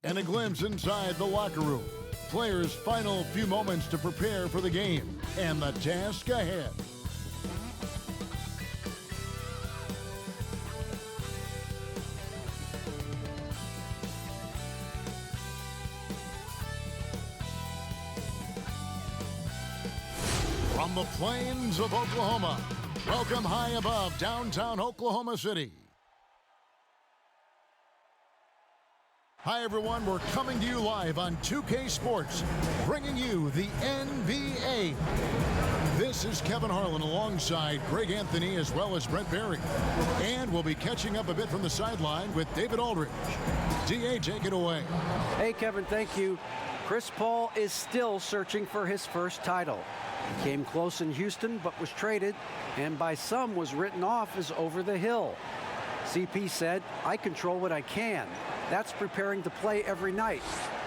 And a glimpse inside the locker room. Players' final few moments to prepare for the game and the task ahead. From the plains of Oklahoma, welcome high above downtown Oklahoma City. Hi, everyone. We're coming to you live on 2K Sports, bringing you the NBA. This is Kevin Harlan alongside Greg Anthony as well as Brent Barry. And we'll be catching up a bit from the sideline with David Aldridge. DA, take it away. Hey, Kevin, thank you. Chris Paul is still searching for his first title. He came close in Houston, but was traded, and by some was written off as over the hill. CP said, "I control what I can. That's preparing to play every night.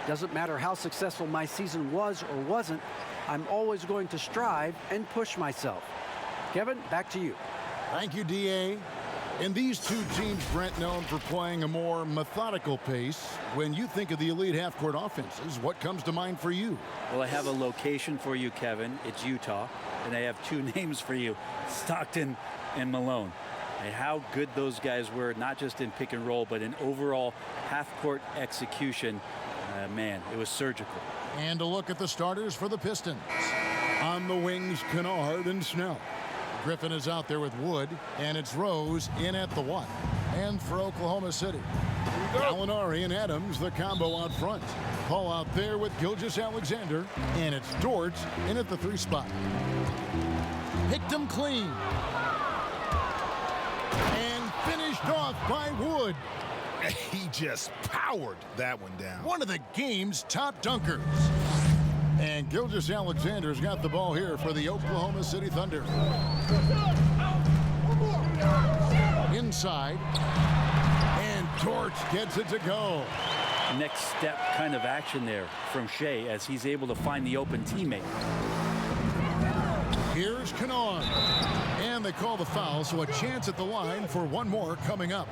Doesn't matter how successful my season was or wasn't, I'm always going to strive and push myself." Kevin, back to you. Thank you, DA. And these two teams, Brent, known for playing a more methodical pace. When you think of the elite half-court offenses, what comes to mind for you? Well, I have a location for you, Kevin. It's Utah. And I have two names for you, Stockton and Malone. And how good those guys were, not just in pick and roll, but in overall half-court execution. Man, it was surgical. And a look at the starters for the Pistons. On the wings, Kennard and Snell. Griffin is out there with Wood, and it's Rose in at the one. And for Oklahoma City, Gallinari and Adams, the combo out front. Paul out there with Gilgeous-Alexander, and it's Dort in at the 3 spot. Picked him clean. And finished off by Wood. He just powered that one down. One of the game's top dunkers. And Gilgeous-Alexander's got the ball here for the Oklahoma City Thunder. Inside. And Dort gets it to go. Next step kind of action there from Shea as he's able to find the open teammate. Here's Kennard. And they call the foul, so a chance at the line for one more coming up.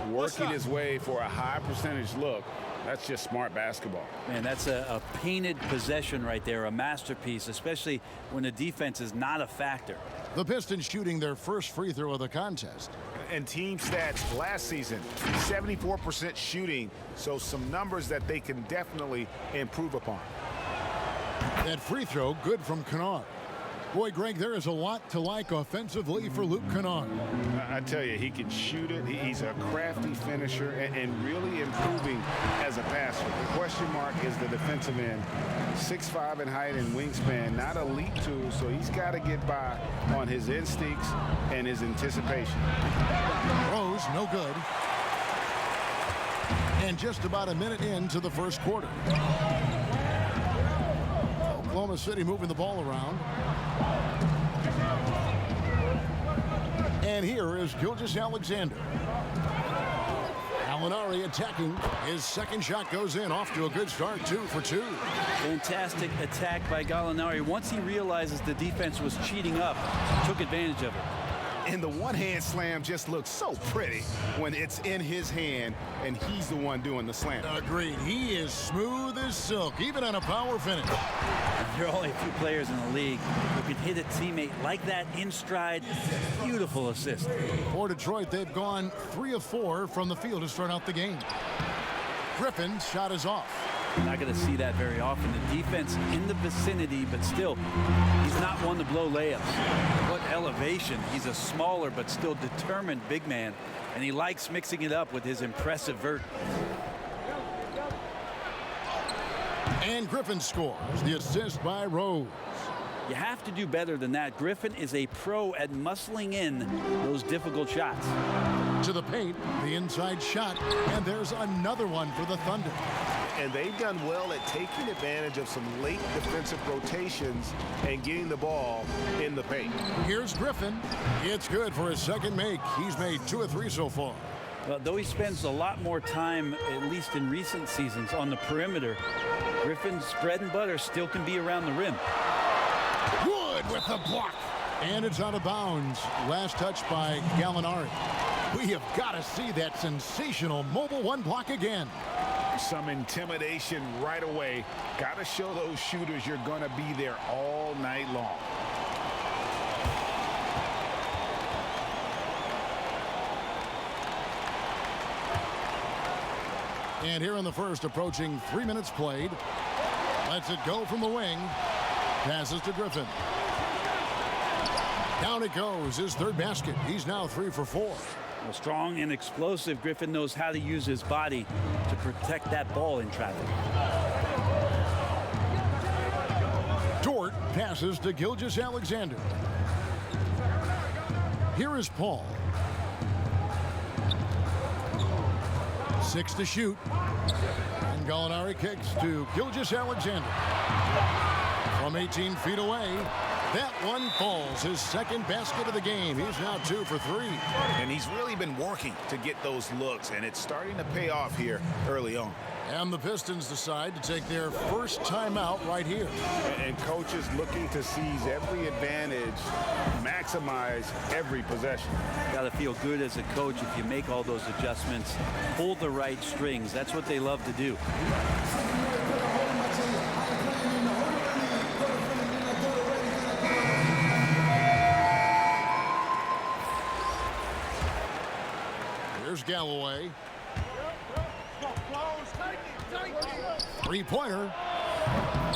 Working his way for a high percentage look. That's just smart basketball. Man, that's a painted possession right there, a masterpiece, especially when the defense is not a factor. The Pistons shooting their first free throw of the contest. And team stats last season, 74% shooting, so some numbers that they can definitely improve upon. That free throw, good from Kennard. Boy, Greg, there is a lot to like offensively for Luke Kennard. I tell you, he can shoot it. He's a crafty finisher and really improving as a passer. The question mark is the defensive end. 6'5" in height and wingspan, not elite tool, so he's got to get by on his instincts and his anticipation. Rose, no good. And just about a minute into the first quarter. Oklahoma City moving the ball around. And here is Gilgeous-Alexander. Gallinari attacking. His second shot goes in. Off to a good start, 2 for 2. Fantastic attack by Gallinari. Once he realizes the defense was cheating up, took advantage of it. And the one-hand slam just looks so pretty when it's in his hand and he's the one doing the slam. Agreed. He is smooth as silk, even on a power finish. There are only a few players in the league who can hit a teammate like that in stride. Beautiful assist. For Detroit, they've gone 3 of 4 from the field to start out the game. Griffin's shot is off. Not going to see that very often. The defense in the vicinity, but still, he's not one to blow layups. What elevation. He's a smaller but still determined big man, and he likes mixing it up with his impressive vert. And Griffin scores the assist by Rose. You have to do better than that. Griffin is a pro at muscling in those difficult shots. To the paint, the inside shot, and there's another one for the Thunder. And they've done well at taking advantage of some late defensive rotations and getting the ball in the paint. Here's Griffin. It's good for his second make. He's made 2 of 3 so far. Well, though he spends a lot more time, at least in recent seasons, on the perimeter, Griffin's bread and butter still can be around the rim. Wood with the block. And it's out of bounds. Last touch by Gallinari. We have got to see that sensational mobile one block again. Some intimidation right away. Got to show those shooters you're going to be there all night long. And here in the first, approaching 3 minutes played. Lets it go from the wing. Passes to Griffin. Down it goes, his third basket. He's now 3 for 4. Well, strong and explosive, Griffin knows how to use his body to protect that ball in traffic. Dort passes to Gilgeous-Alexander. Here is Paul. 6 to shoot. And Gallinari kicks to Gilgeous-Alexander. From 18 feet away. That one falls, his second basket of the game. He's now 2 for 3. And he's really been working to get those looks, and it's starting to pay off here early on. And the Pistons decide to take their first timeout right here. And coaches looking to seize every advantage, maximize every possession. Got to feel good as a coach if you make all those adjustments, pull the right strings. That's what they love to do. Here's Galloway. Three-pointer.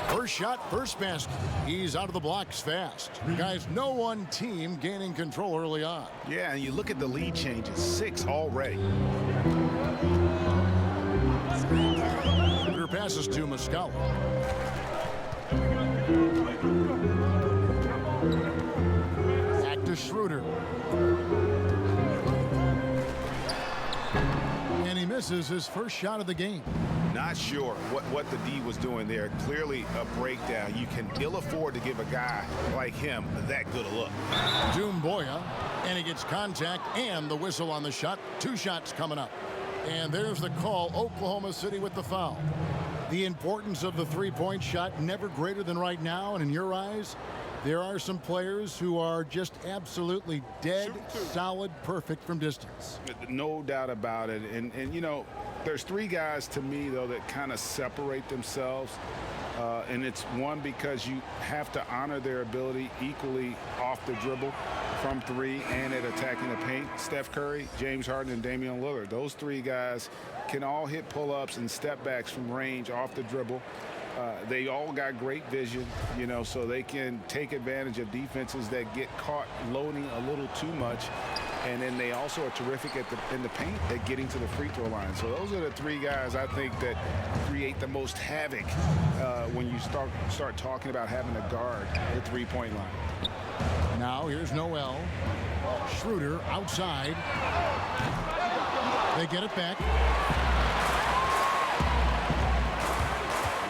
First shot, first basket. He's out of the blocks fast. Guys, no one team gaining control early on. Yeah, and you look at the lead changes. 6 already. Schroeder passes to Muscala. Back to Schroeder. And he misses his first shot of the game. Not sure what the D was doing there. Clearly a breakdown. You can ill afford to give a guy like him that good a look. Doumbouya, and he gets contact and the whistle on the shot. 2 shots coming up. And there's the call. Oklahoma City with the foul. The importance of the three-point shot never greater than right now. And in your eyes, there are some players who are just absolutely dead, solid, perfect from distance. No doubt about it. And you know, there's 3 guys to me, though, that kind of separate themselves. And it's one, because you have to honor their ability equally off the dribble, from 3, and at attacking the paint. Steph Curry, James Harden, and Damian Lillard. Those 3 guys can all hit pull-ups and step backs from range off the dribble. They all got great vision, you know, so they can take advantage of defenses that get caught loading a little too much. And then they also are terrific in the paint at getting to the free throw line. So those are the 3 guys I think that create the most havoc when you start talking about having to guard the three-point line. Now here's Noel. Schroeder outside. They get it back.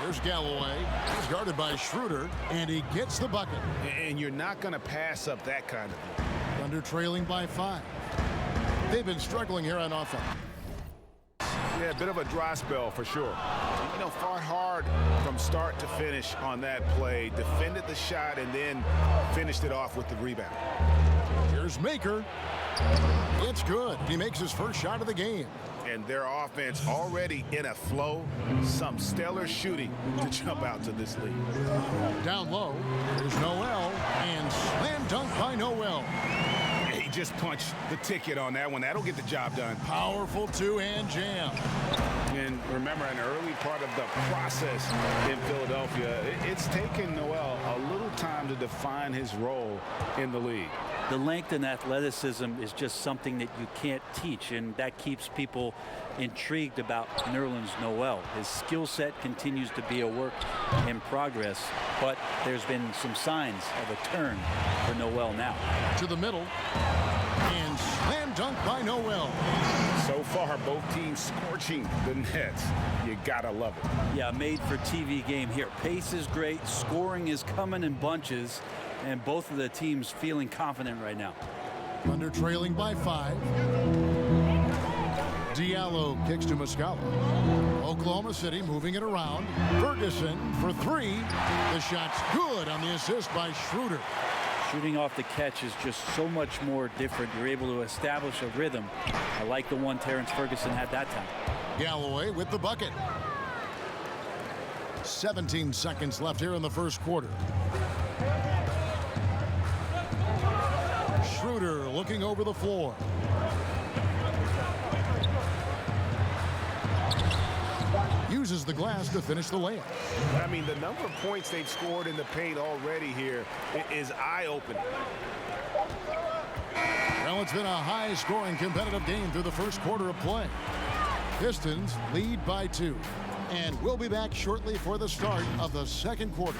Here's Galloway. He's guarded by Schroeder, and he gets the bucket. And you're not going to pass up that kind of. Thunder trailing by 5. They've been struggling here on offense. Yeah, a bit of a dry spell for sure. You know, fought hard from start to finish on that play. Defended the shot and then finished it off with the rebound. Here's Maker. It's good. He makes his first shot of the game. And their offense already in a flow. Some stellar shooting to jump out to this lead. Down low, there's Noel, and slam dunk by Noel. He just punched the ticket on that one. That'll get the job done. Powerful two-hand jam. And remember, an early part of the process in Philadelphia, it's taken Noel a little time to define his role in the league. The length and athleticism is just something that you can't teach, and that keeps people intrigued about Nerlens Noel. His skill set continues to be a work in progress, but there's been some signs of a turn for Noel now. To the middle, and slam dunk by Noel. So far, both teams scorching the nets. You gotta love it. Yeah, made for TV game here. Pace is great, scoring is coming in bunches, and both of the teams feeling confident right now. Thunder trailing by 5. Diallo kicks to Muscala. Oklahoma City moving it around. Ferguson for 3. The shot's good on the assist by Schroeder. Shooting off the catch is just so much more different. You're able to establish a rhythm. I like the one Terrence Ferguson had that time. Galloway with the bucket. 17 seconds left here in the first quarter. Schroeder looking over the floor. Uses the glass to finish the layup. I mean, the number of points they've scored in the paint already here is eye-opening. Well, it's been a high-scoring competitive game through the first quarter of play. Pistons lead by 2. And we'll be back shortly for the start of the second quarter.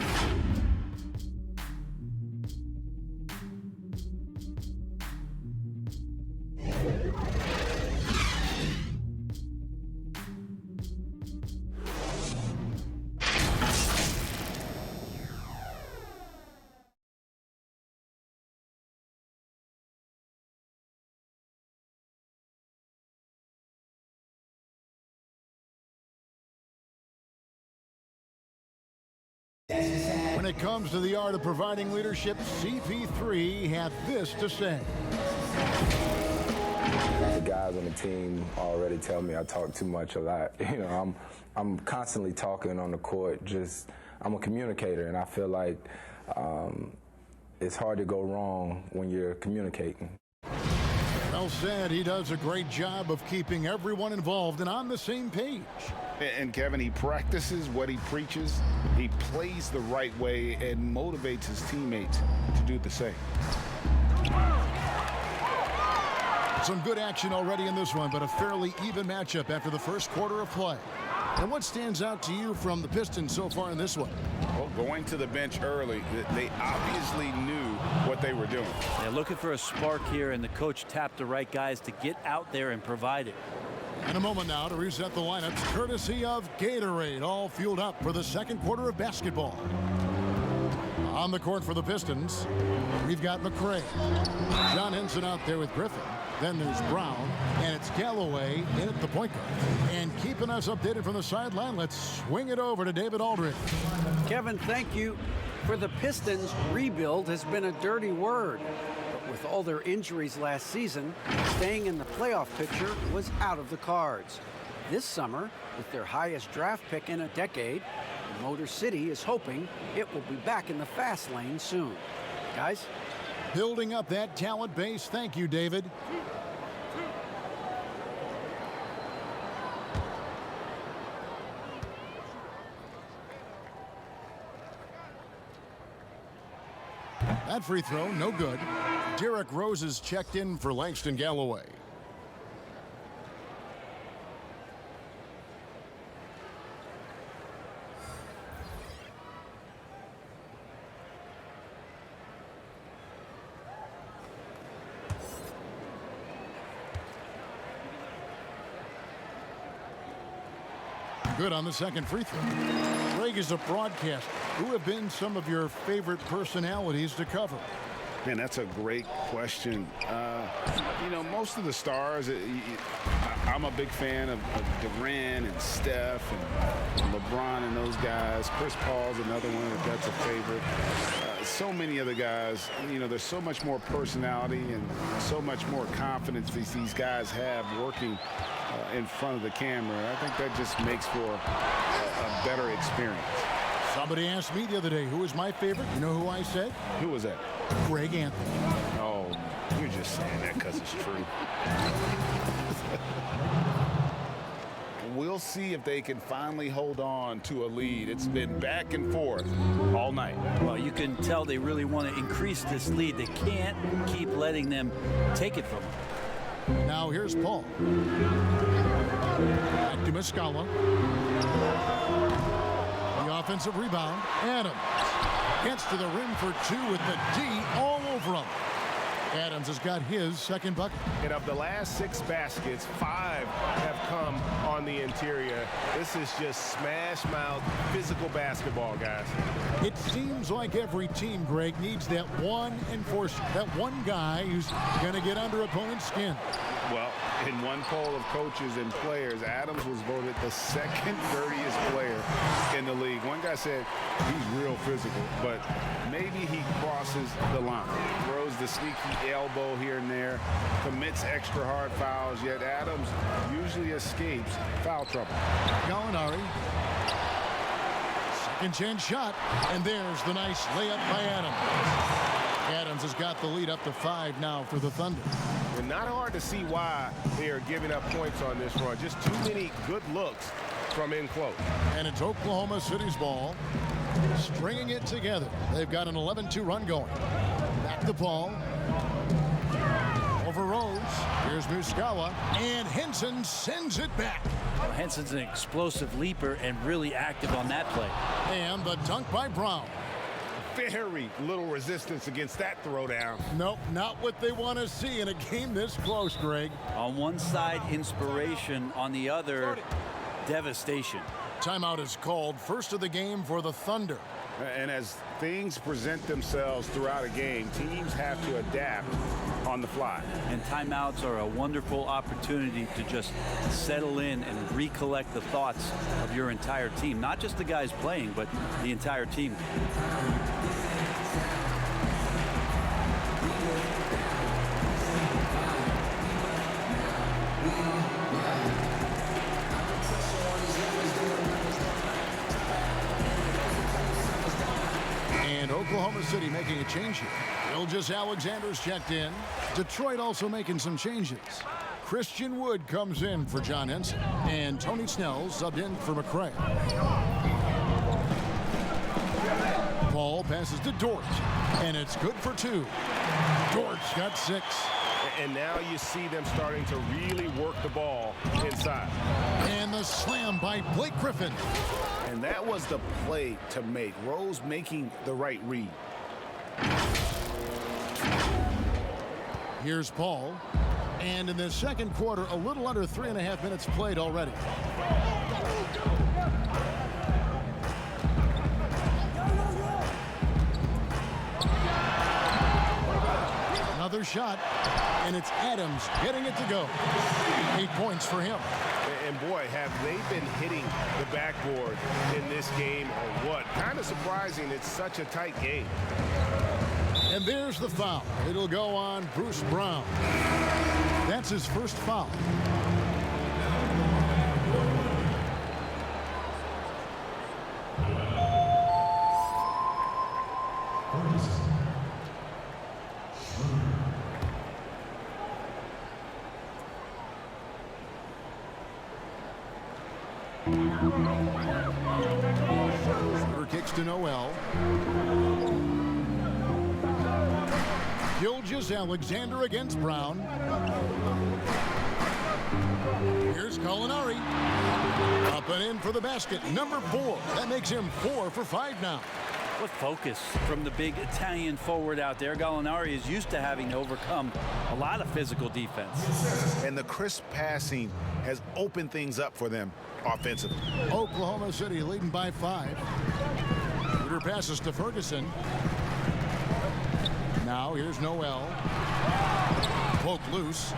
When it comes to the art of providing leadership, CP3 had this to say. The guys on the team already tell me I talk too much a lot. You know, I'm constantly talking on the court. I'm a communicator, and I feel like it's hard to go wrong when you're communicating. Well said. He does a great job of keeping everyone involved and on the same page. And Kevin, he practices what he preaches. He plays the right way and motivates his teammates to do the same. Some good action already in this one, but a fairly even matchup after the first quarter of play. And what stands out to you from the Pistons so far in this one? Well, going to the bench early, they obviously knew what they were doing. They're looking for a spark here, and the coach tapped the right guys to get out there and provide it. In a moment now to reset the lineups, courtesy of Gatorade, all fueled up for the second quarter of basketball. On the court for the Pistons, we've got McRae. John Henson out there with Griffin. Then there's Brown, and it's Galloway in at the point guard. And keeping us updated from the sideline, let's swing it over to David Aldridge. Kevin, thank you. For the Pistons, rebuild has been a dirty word. But with all their injuries last season, staying in the playoff picture was out of the cards. This summer, with their highest draft pick in a decade, Motor City is hoping it will be back in the fast lane soon. Guys? Building up that talent base. Thank you, David. That free throw, no good. Derrick Rose is checked in for Langston Galloway. Good on the second free throw. Greg, is a broadcaster, who have been some of your favorite personalities to cover? Man, that's a great question. You know, most of the stars, I'm a big fan of Durant and Steph and LeBron and those guys. Chris Paul's another one, if that's a favorite. So many of the guys, you know, there's so much more personality and so much more confidence these guys have working in front of the camera. I think that just makes for a better experience. Somebody asked me the other day, who was my favorite? You know who I said? Who was that? Greg Anthony. Oh, you're just saying that because it's true. We'll see if they can finally hold on to a lead. It's been back and forth all night. Well, you can tell they really want to increase this lead. They can't keep letting them take it from them. Now here's Paul. Back to Muscala. The offensive rebound. Adams gets to the rim for two with the D all over him. Adams has got his second bucket. And of the last 6 baskets, 5 have come on the interior. This is just smash-mouth physical basketball, guys. It seems like every team, Greg, needs that one enforcer, that one guy who's going to get under opponent's skin. Well, in one poll of coaches and players, Adams was voted voted the second dirtiest player in the league. One guy said he's real physical, but maybe he crosses the line. Throws the sneaky elbow here and there, commits extra hard fouls, yet Adams usually escapes foul trouble. Gallinari. Second chance shot, and there's the nice layup by Adams. Adams has got the lead up to 5 now for the Thunder. And not hard to see why they are giving up points on this run. Just too many good looks from in close. And it's Oklahoma City's ball, stringing it together. They've got an 11-2 run going. Back to Paul. Over Rose. Here's Muscala. And Henson sends it back. Well, Henson's an explosive leaper and really active on that play. And the dunk by Brown. Very little resistance against that throwdown. Nope, not what they want to see in a game this close, Greg. On one side, inspiration. On the other, devastation. Timeout is called. First of the game for the Thunder. And as things present themselves throughout a game, teams have to adapt on the fly. And timeouts are a wonderful opportunity to just settle in and recollect the thoughts of your entire team. Not just the guys playing, but the entire team. Oklahoma City making a change here. Gilgeous-Alexander's checked in. Detroit also making some changes. Christian Wood comes in for John Henson. And Tony Snell subbed in for McCray. Paul passes to Dort. And it's good for 2. Dort's got 6. And now you see them starting to really work the ball inside. And the slam by Blake Griffin. And that was the play to make. Rose making the right read. Here's Paul. And in the second quarter, a little under 3.5 minutes played already. Another shot, and it's Adams getting it to go. 8 points for him. And boy, have they been hitting the backboard in this game or what? Kind of surprising it's such a tight game. And there's the foul. It'll go on Bruce Brown. That's his first foul. Kicks to Noel. Gilgeous-Alexander against Brown. Here's Gallinari. Up and in for the basket. Number 4. That makes him 4 for 5 now. What focus from the big Italian forward out there. Gallinari is used to having to overcome a lot of physical defense. And the crisp passing has opened things up for them offensively. Oklahoma City leading by 5. Shooter passes to Ferguson. Now here's Noel. Poke loose.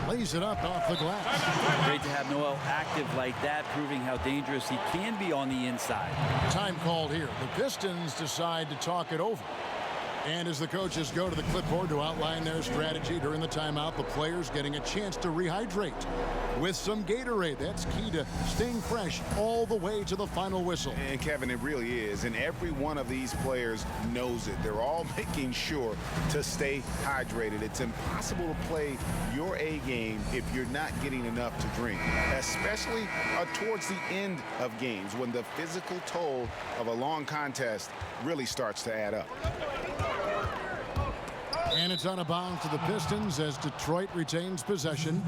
Lays it up off the glass. Great to have Noel active like that, proving how dangerous he can be on the inside. Time called here. The Pistons decide to talk it over. And as the coaches go to the clipboard to outline their strategy during the timeout, the players getting a chance to rehydrate with some Gatorade. That's key to staying fresh all the way to the final whistle. And Kevin, it really is. And every one of these players knows it. They're all making sure to stay hydrated. It's impossible to play your A game if you're not getting enough to drink, especially towards the end of games when the physical toll of a long contest really starts to add up. And it's out of bounds to the Pistons as Detroit retains possession.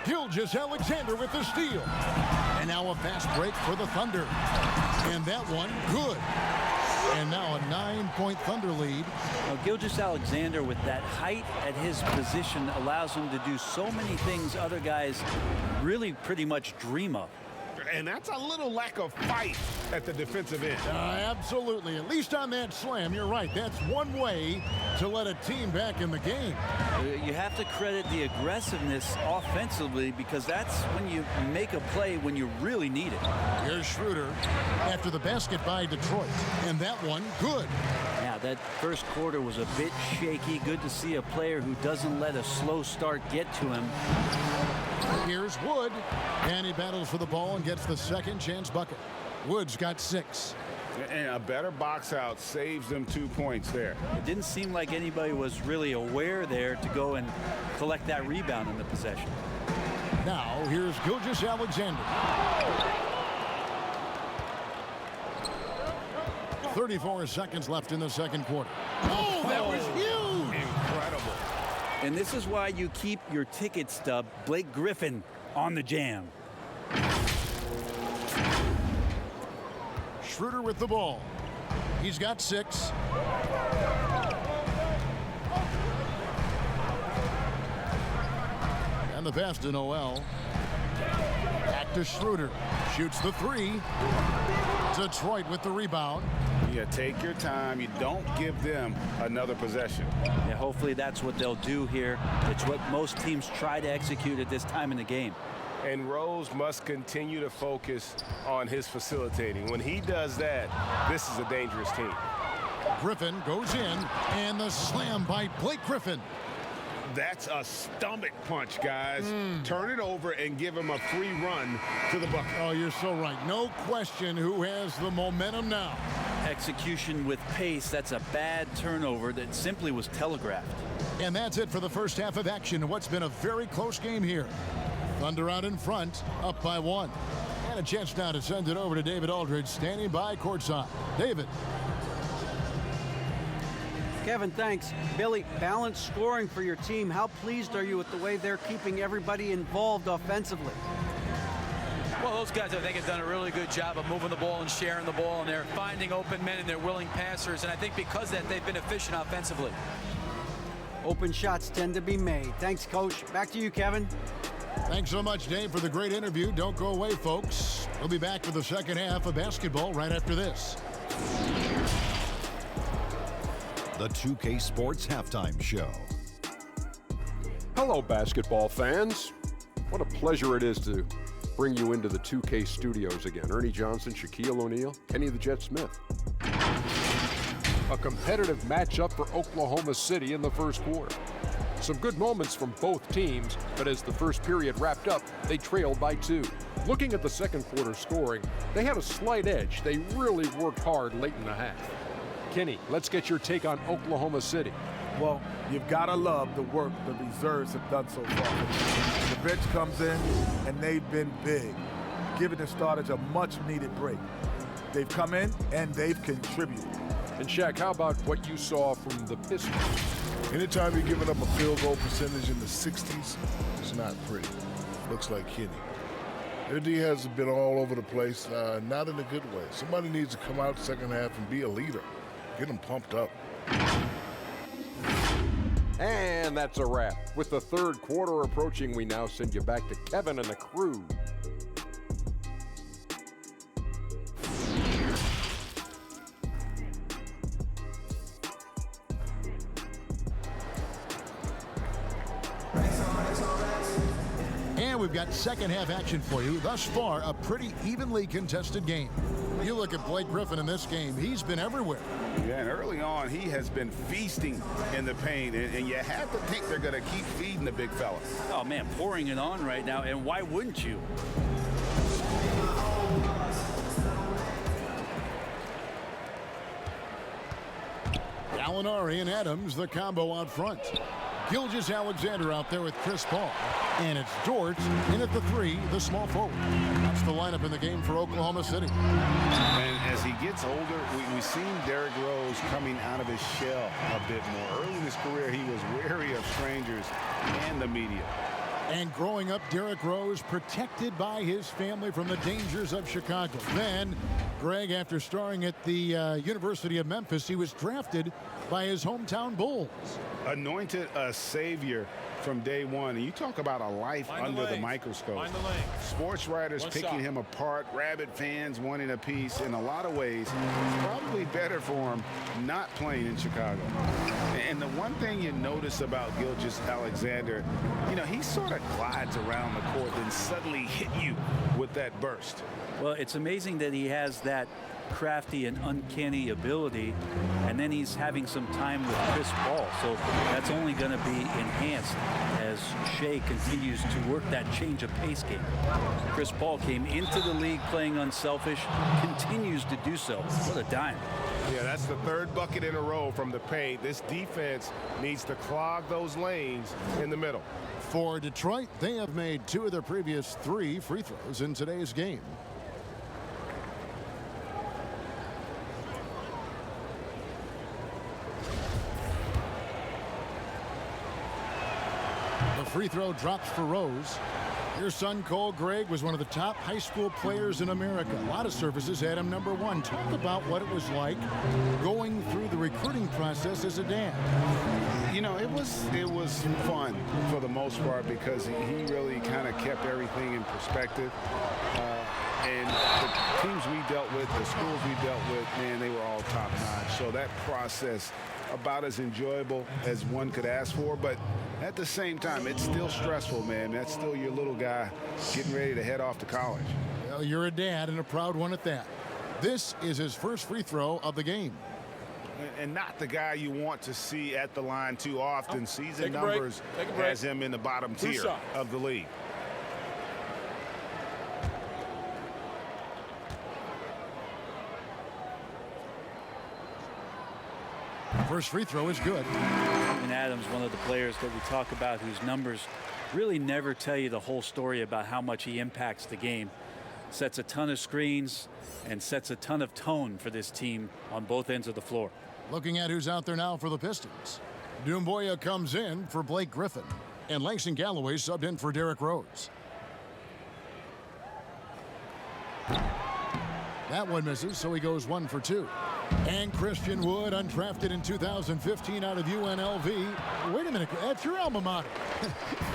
Gilgeous-Alexander with the steal. And now a fast break for the Thunder. And that one, good. And now a 9-point Thunder lead. Now, Gilgeous-Alexander with that height at his position allows him to do so many things other guys really pretty much dream of. And that's a little lack of fight at the defensive end. Absolutely. At least on that slam, you're right. That's one way to let a team back in the game. You have to credit the aggressiveness offensively, because that's when you make a play when you really need it. Here's Schroeder after the basket by Detroit. And that one, good. Yeah, that first quarter was a bit shaky. Good to see a player who doesn't let a slow start get to him. Here's Wood, and he battles for the ball and gets the second chance bucket. Wood's got 6. And a better box out saves them 2 points there. It didn't seem like anybody was really aware there to go and collect that rebound in the possession. Now, here's Gilgeous-Alexander. 34 seconds left in the second quarter. Oh, that was huge! Incredible. And this is why you keep your ticket stub, Blake Griffin, on the jam. Schroeder with the ball. He's got 6. And the pass to Noel. Back to Schroeder. Shoots the 3. Detroit with the rebound. Yeah, take your time. You don't give them another possession. Yeah, hopefully that's what they'll do here. It's what most teams try to execute at this time in the game. And Rose must continue to focus on his facilitating. When he does that, this is a dangerous team. Griffin goes in, and the slam by Blake Griffin. That's a stomach punch, guys. Turn it over and give him a free run to the bucket. Oh, you're so right. No question who has the momentum now. Execution with pace. That's a bad turnover that simply was telegraphed. And that's it for the first half of action. What's been a very close game here. Thunder out in front, up by 1. And a chance now to send it over to David Aldridge, standing by courtside. David. Kevin, thanks. Billy, balanced scoring for your team. How pleased are you with the way they're keeping everybody involved offensively? Well, those guys, I think, have done a really good job of moving the ball and sharing the ball, and they're finding open men and they're willing passers. And I think because of that, they've been efficient offensively. Open shots tend to be made. Thanks, Coach. Back to you, Kevin. Thanks so much, Dave, for the great interview. Don't go away, folks. We'll be back for the second half of basketball right after this. The 2K Sports Halftime Show. Hello, basketball fans. What a pleasure it is to bring you into the 2K studios again. Ernie Johnson, Shaquille O'Neal, Kenny the Jet Smith. A competitive matchup for Oklahoma City in the first quarter. Some good moments from both teams, but as the first period wrapped up, they trailed by 2. Looking at the second quarter scoring, they had a slight edge. They really worked hard late in the half. Kenny, let's get your take on Oklahoma City. Well, you've got to love the work the reserves have done so far. The bench comes in, and they've been big, giving the starters a much-needed break. They've come in, and they've contributed. And Shaq, how about what you saw from the Pistons? Anytime you're giving up a field goal percentage in the 60s, it's not pretty. Looks like Kenny. Their D has been all over the place, not in a good way. Somebody needs to come out second half and be a leader. Get them pumped up. And that's a wrap. With the third quarter approaching, we now send you back to Kevin and the crew. And we've got second half action for you. Thus far, a pretty evenly contested game. You look at Blake Griffin in this game, he's been everywhere. Yeah, and early on, he has been feasting in the paint, and you have to think they're going to keep feeding the big fella. Oh, man, pouring it on right now, and why wouldn't you? Gallinari and Adams, the combo out front. Gilgeous-Alexander out there with Chris Paul. And it's Dort in at the 3, the small forward. That's the lineup in the game for Oklahoma City. And as he gets older, we've seen Derrick Rose coming out of his shell a bit more. Early in his career, he was wary of strangers and the media. And growing up, Derrick Rose protected by his family from the dangers of Chicago. Then, Greg, after starring at the University of Memphis, he was drafted by his hometown Bulls. Anointed a savior from day one. And you talk about a life under the microscope. Sports writers picking him apart, rabid fans wanting a piece. In a lot of ways, it's probably better for him not playing in Chicago. And the one thing you notice about Gilgeous-Alexander, you know, he sort of glides around the court, then suddenly hit you with that burst. Well, it's amazing that he has that crafty and uncanny ability, and then he's having some time with Chris Paul, so that's only going to be enhanced as Shea continues to work that change of pace game. Chris Paul came into the league playing unselfish, continues to do so. What a dime. Yeah, that's the third bucket in a row from the paint. This defense needs to clog those lanes in the middle. For Detroit, they have made 2 of their previous 3 free throws in today's game. The free throw drops for Rose. Your son, Cole Gregg, was one of the top high school players in America. A lot of services had him #1. Talk about what it was like going through the recruiting process as a dad. You know, it was fun for the most part because he really kind of kept everything in perspective. And the teams we dealt with, the schools we dealt with, man, they were all top-notch. So that process, about as enjoyable as one could ask for. But at the same time, it's still stressful, man. That's still your little guy getting ready to head off to college. Well, you're a dad and a proud one at that. This is his first free throw of the game. And not the guy you want to see at the line too often. Season numbers has him in the bottom tier of the league. First free throw is good. And Adams, one of the players that we talk about whose numbers really never tell you the whole story about how much he impacts the game. Sets a ton of screens and sets a ton of tone for this team on both ends of the floor. Looking at who's out there now for the Pistons. Doumbouya comes in for Blake Griffin. And Langston Galloway subbed in for Derrick Rose. That one misses, so he goes 1 for 2. And Christian Wood, undrafted in 2015 out of UNLV. Wait a minute, that's your alma mater.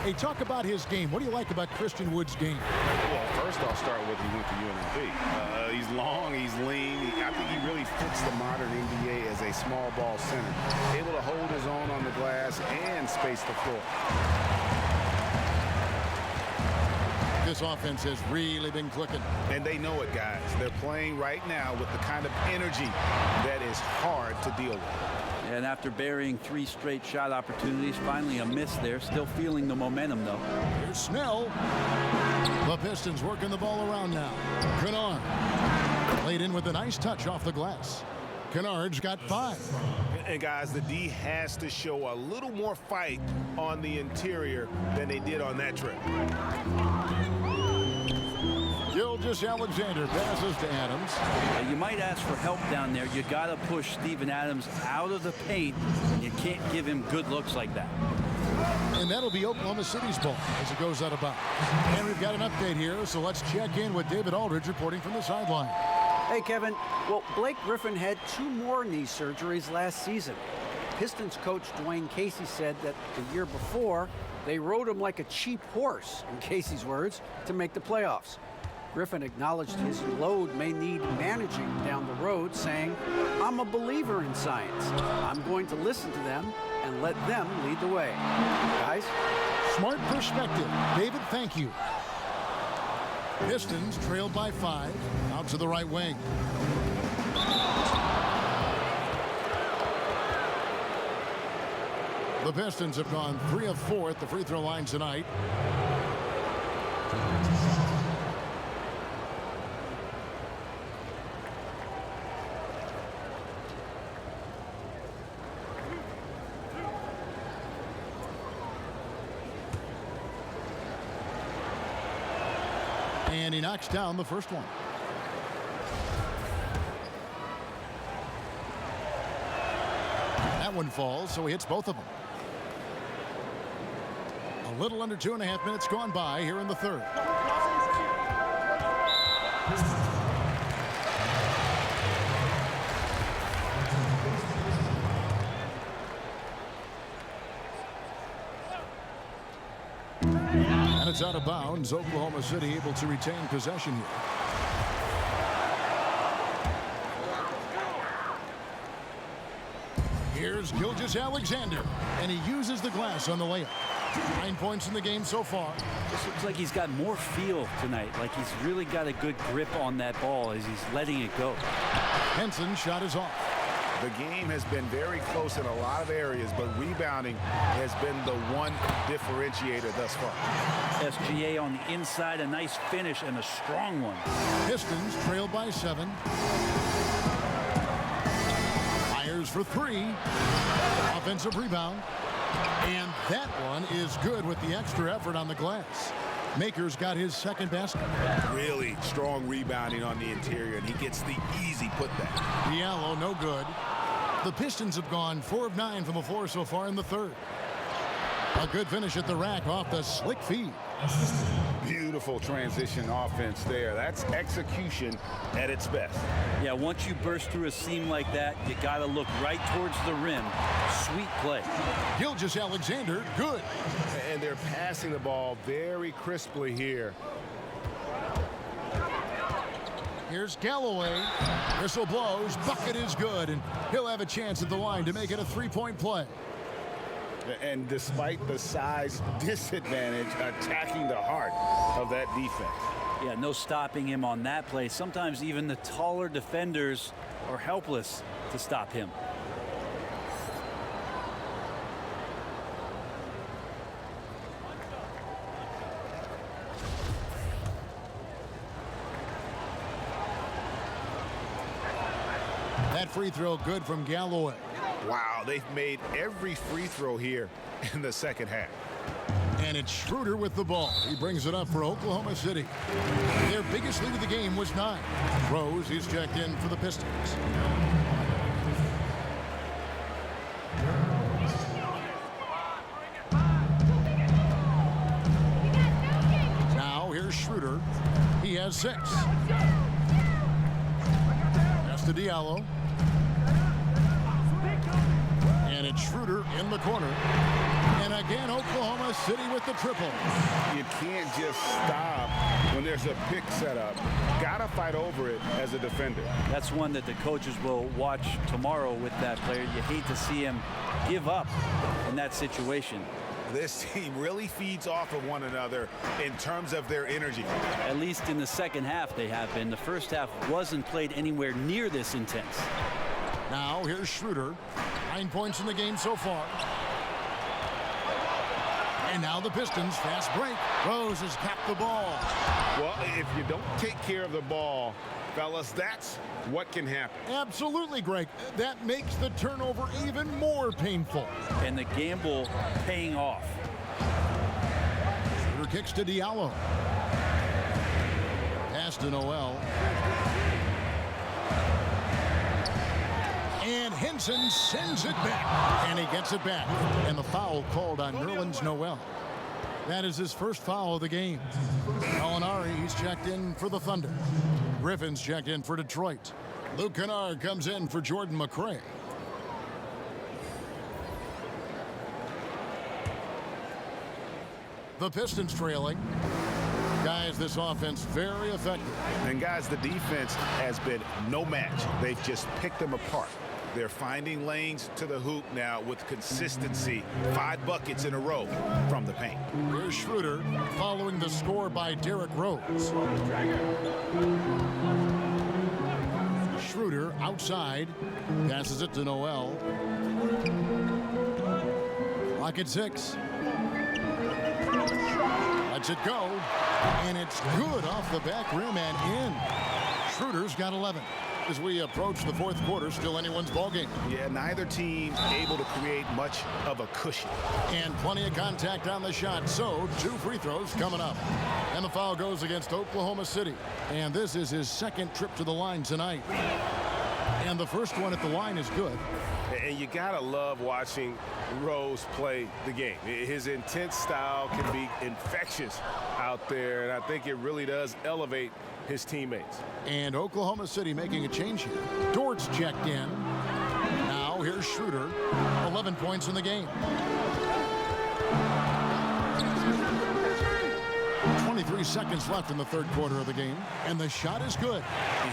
Hey, talk about his game. What do you like about Christian Wood's game? Well, first I'll start with he went to UNLV. He's long, he's lean. I think he really fits the modern NBA as a small ball center. Able to hold his own on the glass and space the floor. This offense has really been clicking. And they know it, guys. They're playing right now with the kind of energy that is hard to deal with. And after burying 3 straight shot opportunities, finally a miss there. Still feeling the momentum, though. Here's Snell. The Pistons working the ball around now. Kennard laid in with a nice touch off the glass. Kennard's got 5. And guys, the D has to show a little more fight on the interior than they did on that trip. Gilgeous-Alexander passes to Adams. You might ask for help down there. You got to push Steven Adams out of the paint, and you can't give him good looks like that. And that'll be Oklahoma City's ball as it goes out of bounds. And we've got an update here, so let's check in with David Aldridge reporting from the sideline. Hey, Kevin. Well, Blake Griffin had 2 more knee surgeries last season. Pistons coach Dwayne Casey said that the year before, they rode him like a cheap horse, in Casey's words, to make the playoffs. Griffin acknowledged his load may need managing down the road, saying, "I'm a believer in science. I'm going to listen to them and let them lead the way." Guys? Smart perspective. David, thank you. Pistons trailed by 5. Out to the right wing. The Pistons have gone 3 of 4 at the free throw line tonight. And he knocks down the first one. That one falls, so he hits both of them. A little under 2.5 minutes gone by here in the third. And it's out of bounds. Oklahoma City able to retain possession here. Here's Gilgeous-Alexander, and he uses the glass on the layup. 9 points in the game so far. This looks like he's got more feel tonight, like he's really got a good grip on that ball as he's letting it go. Henson's shot is off. The game has been very close in a lot of areas, but rebounding has been the one differentiator thus far. SGA on the inside, a nice finish and a strong one. Pistons trail by 7. Fires for 3. Offensive rebound. And that one is good with the extra effort on the glass. Maker's got his second basket. Really strong rebounding on the interior, and he gets the easy putback. Diallo, no good. The Pistons have gone 4 of 9 from the floor so far in the third. A good finish at the rack off the slick feed. Beautiful transition offense there. That's execution at its best. Yeah, once you burst through a seam like that, you got to look right towards the rim. Sweet play. Gilgeous-Alexander, good. And they're passing the ball very crisply here. Here's Galloway. Whistle blows. Bucket is good, and he'll have a chance at the line to make it a 3-point play. And despite the size disadvantage, attacking the heart of that defense. Yeah, no stopping him on that play. Sometimes even the taller defenders are helpless to stop him. That free throw good from Galloway. Wow, they've made every free throw here in the second half. And it's Schroeder with the ball. He brings it up for Oklahoma City. Their biggest lead of the game was 9. Rose, he's checked in for the Pistons. Now here's Schroeder. He has 6. That's to Diallo. And it's Schroeder in the corner. And again, Oklahoma City with the triple. You can't just stop when there's a pick set up. Got to fight over it as a defender. That's one that the coaches will watch tomorrow with that player. You hate to see him give up in that situation. This team really feeds off of one another in terms of their energy. At least in the second half they have been. The first half wasn't played anywhere near this intense. Now here's Schroeder. 9 points in the game so far. And now the Pistons, fast break. Rose has got the ball. Well, if you don't take care of the ball, fellas, that's what can happen. Absolutely, Greg. That makes the turnover even more painful. And the gamble paying off. Schroeder kicks to Diallo. Pass to Noel. And Henson sends it back. And he gets it back. And the foul called on Nerlens Noel. That is his first foul of the game. Molinari, he's checked in for the Thunder. Griffin's checked in for Detroit. Luke Kennard comes in for Jordan McRae. The Pistons trailing. Guys, this offense very effective. And guys, the defense has been no match. They've just picked them apart. They're finding lanes to the hoop now with consistency. 5 buckets in a row from the paint. Here's Schroeder following the score by Derrick Rose. Schroeder outside. Passes it to Noel. Clock at 6. Lets it go. And it's good off the back rim and in. Schroeder's got 11. As we approach the fourth quarter, still anyone's ballgame. Yeah, neither team able to create much of a cushion. And plenty of contact on the shot, so 2 free throws coming up. And the foul goes against Oklahoma City. And this is his second trip to the line tonight. And the first one at the line is good. And you gotta love watching Rose play the game. His intense style can be infectious out there, and I think it really does elevate his teammates. And Oklahoma City making a change here. Dort's checked in. Now here's Schroeder. 11 points in the game. 23 seconds left in the third quarter of the game, and the shot is good.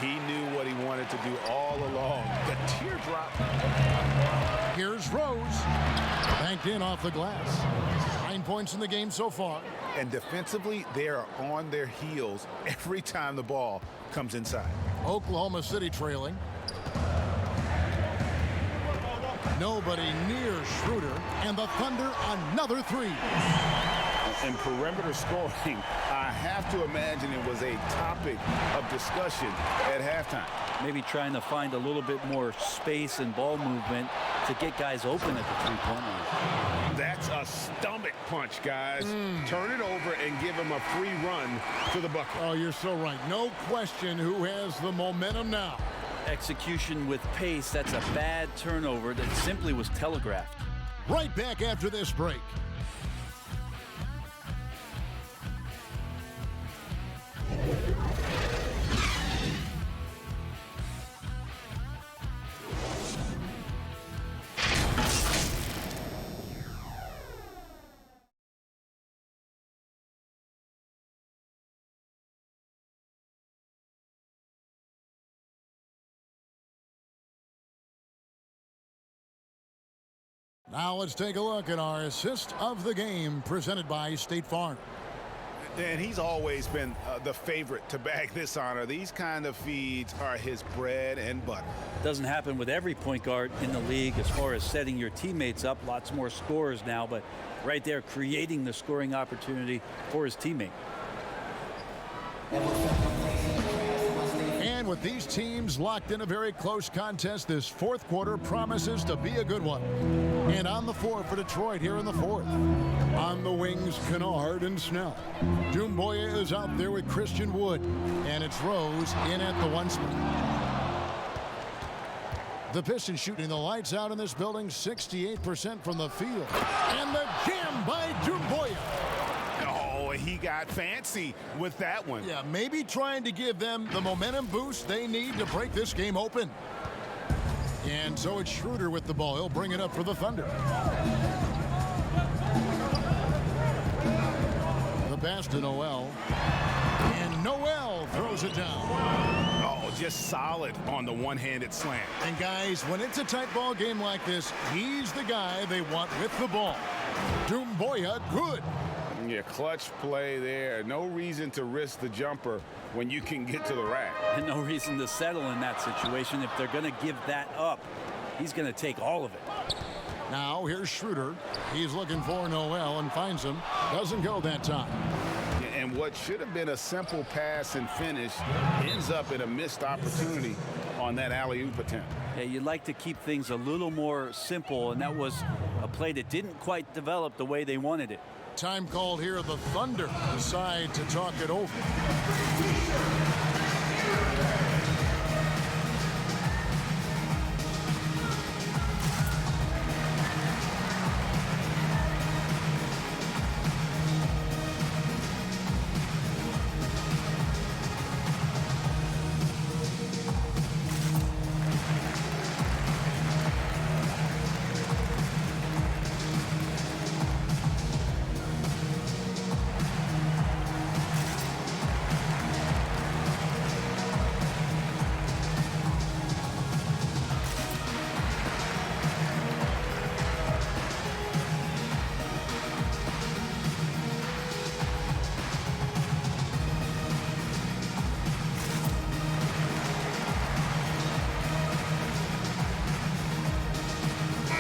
He knew what he wanted to do all along. The teardrop. Here's Rose. Banked in off the glass. 9 points in the game so far. And defensively, they are on their heels every time the ball comes inside. Oklahoma City trailing. Nobody near Schroeder, and the Thunder another three. In perimeter scoring, I have to imagine it was a topic of discussion at halftime. Maybe trying to find a little bit more space and ball movement to get guys open at the three-point line. That's a stomach punch, guys. Turn it over and give him a free run to the bucket. Oh, you're so right. No question who has the momentum now. Execution with pace, that's a bad turnover that simply was telegraphed. Right back after this break. Now let's take a look at our assist of the game presented by State Farm. And he's always been the favorite to bag this honor. These kind of feeds are his bread and butter. Doesn't happen with every point guard in the league as far as setting your teammates up. Lots more scorers now, but right there creating the scoring opportunity for his teammate. And with these teams locked in a very close contest, this fourth quarter promises to be a good one. And on the floor for Detroit here in the fourth. On the wings, Kennard and Snell. Doumbouya is out there with Christian Wood. And it's Rose in at the one spot. The Pistons shooting the lights out in this building, 68% from the field. And the jam by Doumbouya. Oh, he got fancy with that one. Yeah, maybe trying to give them the momentum boost they need to break this game open. And so it's Schroeder with the ball. He'll bring it up for the Thunder. The pass to Noel. And Noel throws it down. Oh, just solid on the one-handed slam. And guys, when it's a tight ball game like this, he's the guy they want with the ball. Doumbouya, good. Yeah, clutch play there. No reason to risk the jumper when you can get to the rack. And no reason to settle in that situation. If they're going to give that up, he's going to take all of it. Now here's Schroeder. He's looking for Noel and finds him. Doesn't go that time. And what should have been a simple pass and finish ends up in a missed opportunity on that alley-oop attempt. Yeah, you'd like to keep things a little more simple, and that was a play that didn't quite develop the way they wanted it. Time called here. The Thunder decide to talk it over.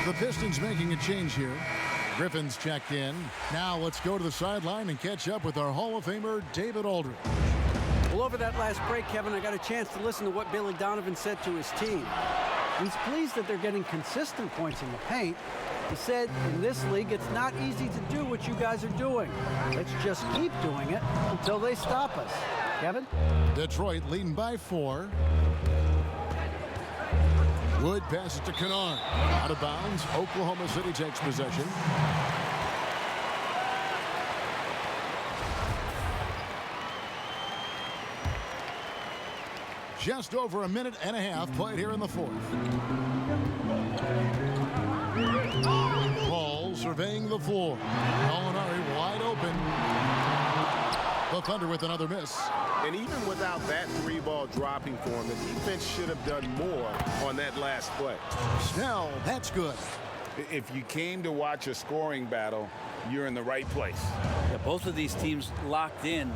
The Pistons making a change here. Griffin's checked in. Now let's go to the sideline and catch up with our Hall of Famer, David Aldridge. Well, over that last break, Kevin, I got a chance to listen to what Billy Donovan said to his team. He's pleased that they're getting consistent points in the paint. He said, in this league, it's not easy to do what you guys are doing. Let's just keep doing it until they stop us. Kevin? Detroit leading by 4. Wood passes to Kennard. Out of bounds. Oklahoma City takes possession. Just over a minute and a half played here in the fourth. Ball surveying the floor. Molinari wide open. The Thunder with another miss. And even without that 3-ball dropping for him, the defense should have done more on that last play. Snell, that's good. If you came to watch a scoring battle, you're in the right place. Yeah, both of these teams locked in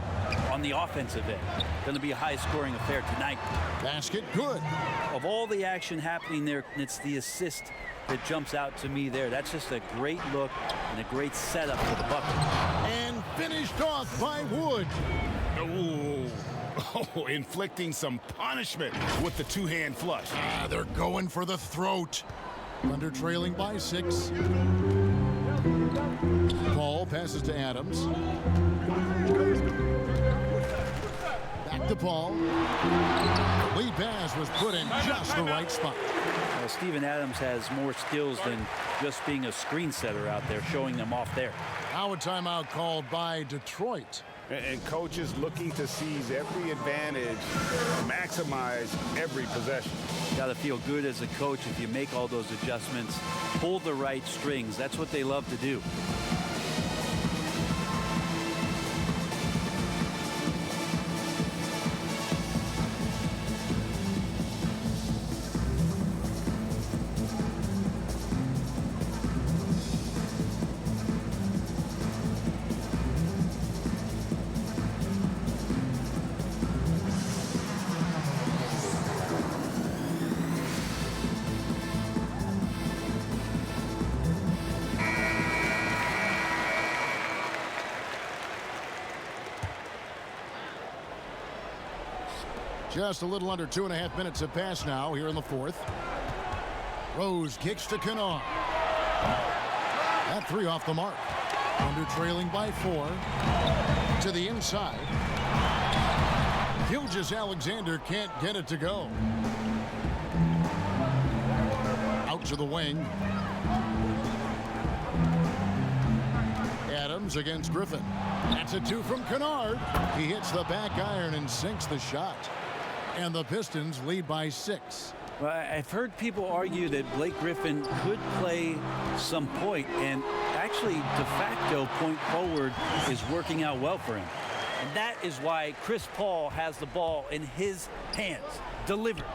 on the offensive end. Going to be a high-scoring affair tonight. Basket good. Of all the action happening there, it's the assist that jumps out to me there. That's just a great look and a great setup for the bucket. And finished off by Wood. Oh, inflicting some punishment with the two-hand flush. They're going for the throat. Thunder trailing by 6. Paul passes to Adams. Back to Paul. The lead pass was put in just the right spot. Steven Adams has more skills than just being a screen setter out there, showing them off there. Now a timeout called by Detroit. And coaches looking to seize every advantage, maximize every possession. Got to feel good as a coach if you make all those adjustments, pull the right strings. That's what they love to do. Just a little under 2.5 minutes have passed now here in the fourth. Rose kicks to Kennard. That 3 off the mark. Thunder trailing by 4. To the inside. Gilgeous-Alexander can't get it to go. Out to the wing. Adams against Griffin. That's a 2 from Kennard. He hits the back iron and sinks the shot. And the Pistons lead by 6. Well, I've heard people argue that Blake Griffin could play some point, and actually de facto point forward is working out well for him. And that is why Chris Paul has the ball in his hands. Delivered.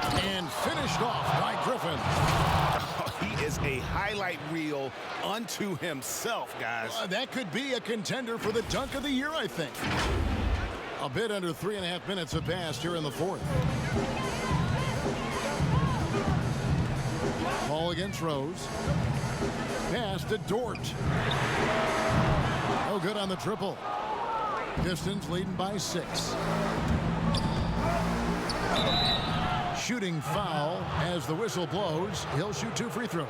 And finished off by Griffin. He is a highlight reel unto himself, guys. That could be a contender for the dunk of the year, I think. A bit under 3.5 minutes have passed here in the fourth. Ball against Rose. Pass to Dort. No good on the triple. Pistons leading by 6. Shooting foul as the whistle blows. He'll shoot 2 free throws.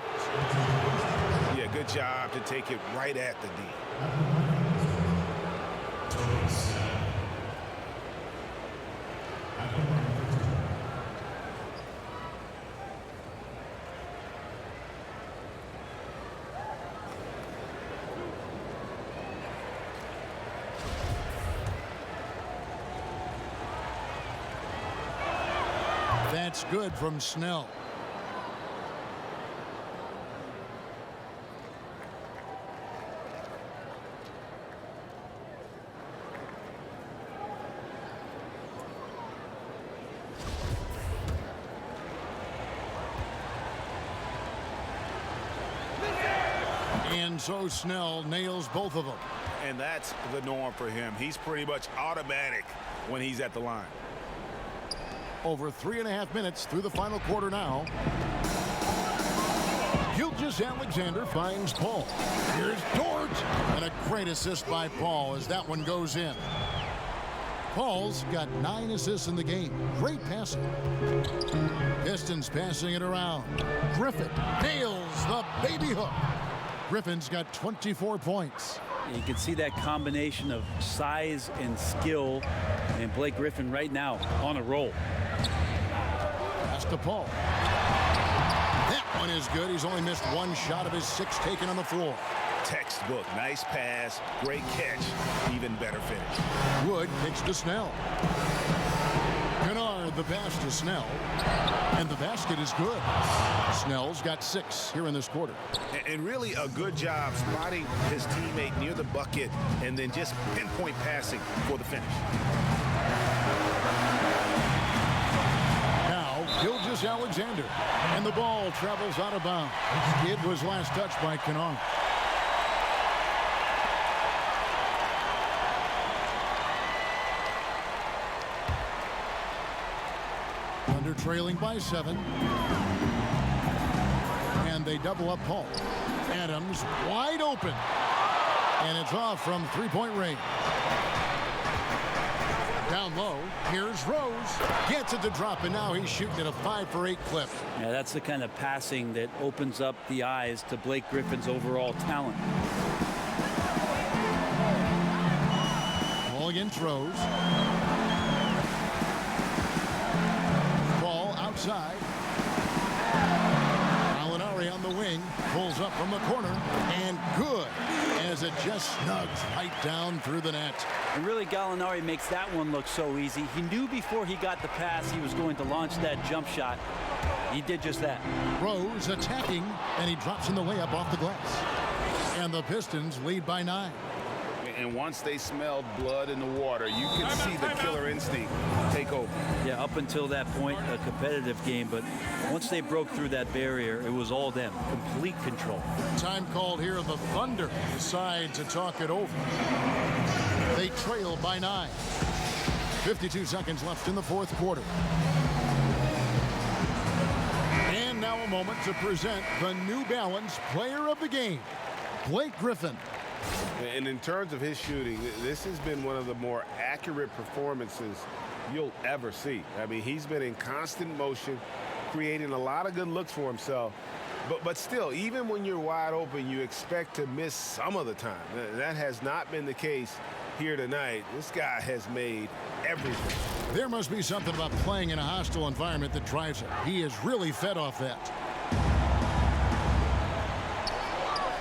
Yeah, good job to take it right at the D. That's good from Snell. And so Snell nails both of them. And that's the norm for him. He's pretty much automatic when he's at the line. Over 3.5 minutes through the final quarter now. Gilgeous-Alexander finds Paul. Here's Dort. And a great assist by Paul as that one goes in. Paul's got 9 assists in the game. Great passing. Pistons passing it around. Griffin nails the baby hook. Griffin's got 24 points. You can see that combination of size and skill, and Blake Griffin right now on a roll. Pass to Paul. That one is good. He's only missed 1 shot of his 6 taken on the floor. Textbook. Nice pass. Great catch. Even better finish. Wood kicks to Snell. Kennard with the pass to Snell. And the basket is good. Snell's got 6 here in this quarter. And really a good job spotting his teammate near the bucket and then just pinpoint passing for the finish. Now, Gilgeous-Alexander. And the ball travels out of bounds. It was last touched by Kennard. Under trailing by 7. And they double up Paul. Adams wide open. And it's off from three-point range. Down low, here's Rose. Gets it to drop, and now he's shooting at a 5 for 8 clip. Yeah, that's the kind of passing that opens up the eyes to Blake Griffin's overall talent. Ball against Rose. Ball outside. Gallinari on the wing. Pulls up from the corner. And good, as it just snugs right down through the net. And really, Gallinari makes that one look so easy. He knew before he got the pass he was going to launch that jump shot. He did just that. Rose attacking, and he drops in the layup off the glass. And the Pistons lead by 9. And once they smelled blood in the water, you can see the killer instinct take over. Yeah, up until that point, a competitive game, but once they broke through that barrier, it was all them. Complete control. Time called here. The Thunder decide to talk it over. They trail by 9. 52 seconds left in the 4th quarter. And now a moment to present the New Balance Player of the Game, Blake Griffin. And in terms of his shooting, this has been one of the more accurate performances you'll ever see. I mean, he's been in constant motion, creating a lot of good looks for himself. But still, even when you're wide open, you expect to miss some of the time. That has not been the case here tonight. This guy has made everything. There must be something about playing in a hostile environment that drives him. He is really fed off that.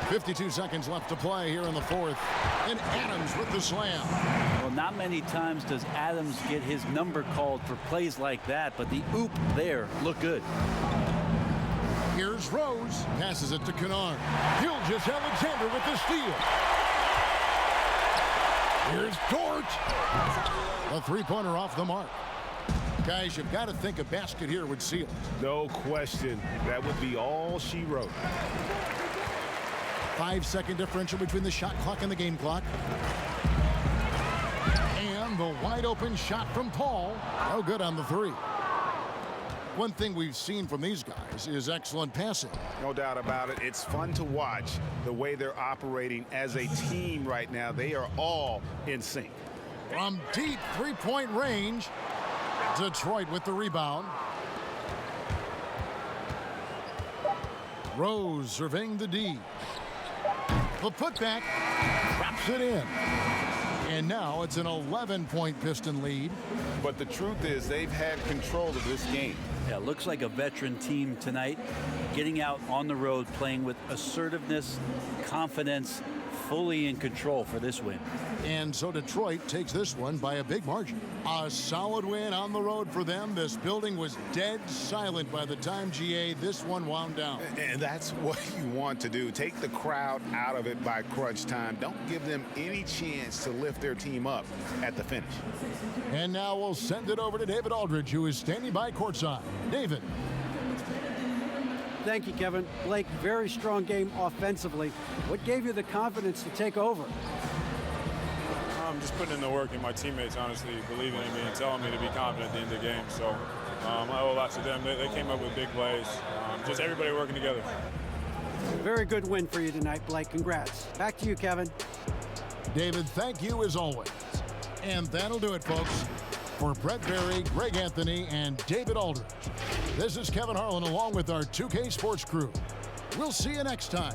52 seconds left to play here in the 4th. And Adams with the slam. Well, not many times does Adams get his number called for plays like that, but the oop there looked good. Here's Rose. Passes it to Kennard. Gilgeous-Alexander with the steal. Here's Dort. A three-pointer off the mark. Guys, you've got to think a basket here would seal it. No question. That would be all she wrote. 5-second differential between the shot clock and the game clock. And the wide open shot from Paul. No good on the 3. One thing we've seen from these guys is excellent passing. No doubt about it. It's fun to watch the way they're operating as a team right now. They are all in sync. From deep three-point range, Detroit with the rebound. Rose surveying the D. The putback drops it in. And now it's an 11-point Piston lead. But the truth is they've had control of this game. Yeah, looks like a veteran team tonight, getting out on the road, playing with assertiveness, confidence, fully in control for this win. And so Detroit takes this one by a big margin. A solid win on the road for them. This building was dead silent by the time, GA, this one wound down. And that's what you want to do. Take the crowd out of it by crunch time. Don't give them any chance to lift their team up at the finish. And now we'll send it over to David Aldridge, who is standing by courtside. David. Thank you, Kevin. Blake, very strong game offensively. What gave you the confidence to take over? I'm just putting in the work, and my teammates honestly believing in me and telling me to be confident at the end of the game. So I owe a lot to them. They came up with big plays. Just everybody working together. Very good win for you tonight, Blake. Congrats. Back to you, Kevin. David, thank you as always. And that'll do it, folks. For Brett Berry, Greg Anthony, and David Aldridge, this is Kevin Harlan along with our 2K Sports crew. We'll see you next time.